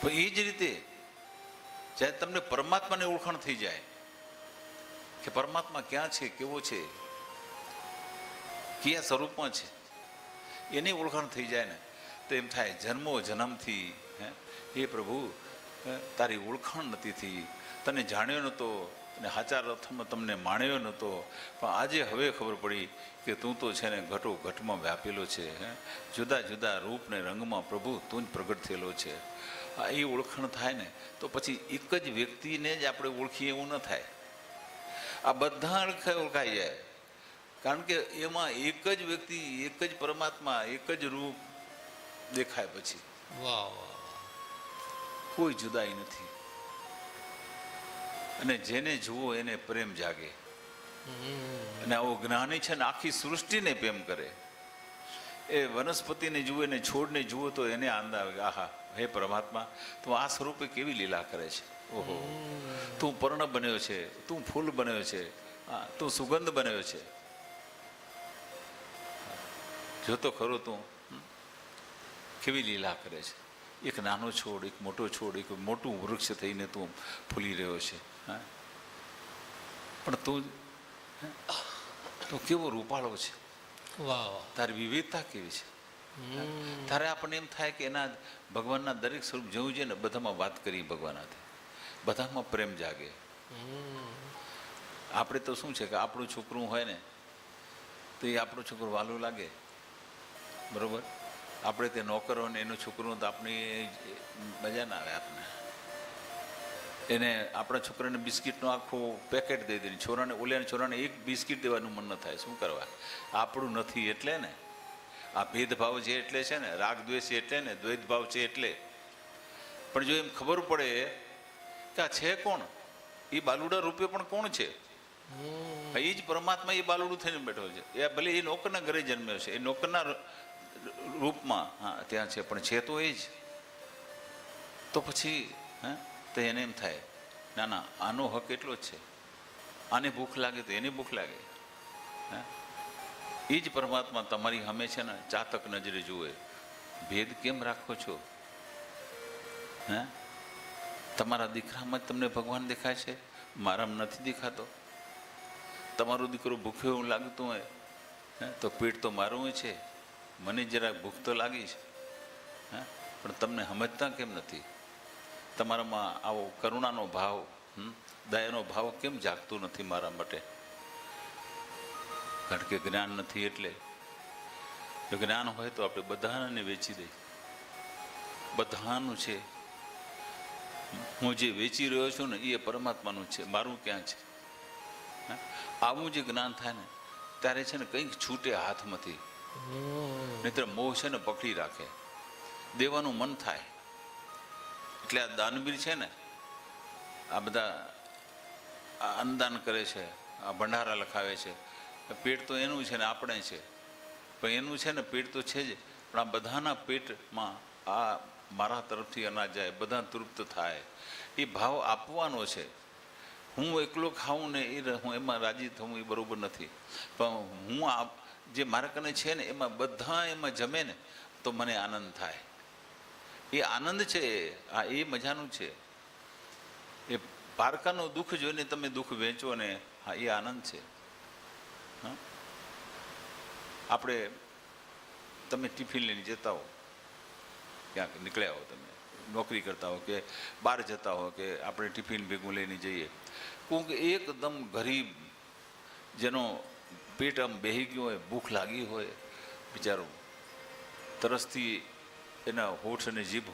પણ એ જ રીતે જ્યારે તમને પરમાત્માની ઓળખાણ થઈ જાય કે પરમાત્મા ક્યાં છે, કેવો છે, કયા સ્વરૂપમાં છે, એની ઓળખાણ થઈ જાય ને તો એમ થાય જન્મો જન્મથી હે પ્રભુ તારી ઓળખાણ નથી થઈ, તને જાણ્યો નહોતો અને સાચા અર્થમાં તમને માણ્યો નહોતો, પણ આજે હવે ખબર પડી કે તું તો છે ને ઘટો ઘટમાં વ્યાપેલો છે, જુદા જુદા રૂપ ને રંગમાં પ્રભુ તું જ પ્રગટ થયેલો છે. આ એ ઓળખાણ થાય ને તો પછી એક જ વ્યક્તિને જ આપણે ઓળખીએ એવું ન થાય, આ બધા ઓળખાઈ જાય. કારણ કે એમાં એક જ વ્યક્તિ, એક જ પરમાત્મા, એક જ રૂપ દેખાય. પછી વાહ વાહ, કોઈ જુદાઈ નથી. અને જેને જુઓ એને પ્રેમ જાગે. અને આવો જ્ઞાની છે ને આખી સૃષ્ટિને પ્રેમ કરે. એ વનસ્પતિને જુએ ને છોડને જુઓ તો એને આનંદ આવે કે આહા હે પરમાત્મા તું આ સ્વરૂપે કેવી લીલા કરે છે. ઓહો, તું પર્ણ બન્યો છે, તું ફૂલ બન્યો છે, તું સુગંધ બન્યો છે. જોતો ખરો તું કેવી લીલા કરે છે. એક નાનો છોડ, એક મોટો છોડ, એક મોટું વૃક્ષ થઈને તું ફૂલી રહ્યો છે. પણ તું કેવો રૂપાળો છે. વાહ વાહ, તારી વિવિધતા કેવી છે. તારે આપણને એમ થાય કે એના ભગવાનના દરેક સ્વરૂપ જેવું છે ને બધામાં વાત કરી ભગવાનથી, બધામાં પ્રેમ જાગે. આપણે તો શું છે કે આપણું છોકરું હોય ને તો એ આપણું છોકરું વાલું લાગે, બરોબર. આપણે તે નોકર હોય ને એનું છોકરું તો આપણી મજા ના આવે. આપણે એને આપણા છોકરાને બિસ્કિટનો આખો પેકેટ દઈ દે, છોરાને ઓલિયાને છોરાને એક બિસ્કિટ દેવાનું મન ન થાય. શું કરવા? આપણું નથી એટલે ને. આ ભેદભાવ છે એટલે છે ને, રાગ દ્વેષ એટલે ને, દ્વૈતભાવ છે એટલે. પણ જો એમ ખબર પડે કે આ છે કોણ, એ બાલુડા રૂપે પણ કોણ છે, એ જ પરમાત્મા એ બાલુડું થઈને બેઠો છે. એ ભલે એ નોકરના ઘરે જન્મ્યો છે, એ નોકરના રૂપમાં ત્યાં છે, પણ છે તો એ જ. તો પછી તો એને એમ થાય ના ના આનો હક એટલો જ છે, આને ભૂખ લાગે તો એને ભૂખ લાગે. એ જ પરમાત્મા તમારી સામે છે ને ચાતક નજરે જુએ. ભેદ કેમ રાખો છો? તમારા દીકરામાં જ તમને ભગવાન દેખાય છે, મારામાં નથી દેખાતો. તમારો દીકરો ભૂખ્યો એવું લાગતું હોય તો પેટ તો મારું છે, મને જરાક ભૂખ તો લાગી છે, પણ તમને સમજતા કેમ નથી? તમારામાં આવો કરુણાનો ભાવ, દયાનો ભાવ કેમ જાગતો નથી મારા માટે? કારણ કે જ્ઞાન નથી. એટલે જો જ્ઞાન હોય તો આપણે બધાને વેચી દઈએ. બધાનું છે, હું જે વેચી રહ્યો છું ને એ પરમાત્માનું છે, મારું ક્યાં છે? આવું જે જ્ઞાન થાય ને ત્યારે છે ને કંઈક છૂટે હાથમાંથી, નહીતર મોહ છે ને પકડી રાખે, દેવાનું મન થાય. એટલે આ દાનવીર છે ને આ બધા અન્નદાન કરે છે, આ ભંડારા લખાવે છે, પેટ તો એનું છે ને આપણે છે, પણ એનું છે ને પેટ તો છે જ, પણ આ બધાના પેટમાં આ મારા તરફથી અનાજ જાય, બધા તૃપ્ત થાય, એ ભાવ આપવાનો છે. હું એકલો ખાઉં ને એ હું એમાં રાજી થવું એ બરાબર નથી, પણ હું આ જે મારા કને છે ને એમાં બધા એમાં જમે ને તો મને આનંદ થાય. એ આનંદ છે, આ એ મજાનું છે. એ પારકાનું દુઃખ જોઈને તમે દુઃખ વેચો ને, હા એ આનંદ છે. આપણે તમે ટિફિન લઈને જતા હો, ક્યાંક નીકળ્યા હો, તમે નોકરી કરતા હો કે બહાર જતા હો, કે આપણે ટિફિન ભેગું લઈને જઈએ, કોઈક એકદમ ગરીબ જેનો પેટ આમ બેહી ગયું હોય, ભૂખ લાગી હોય, બિચારો તરસથી એના હોઠ અને જીભ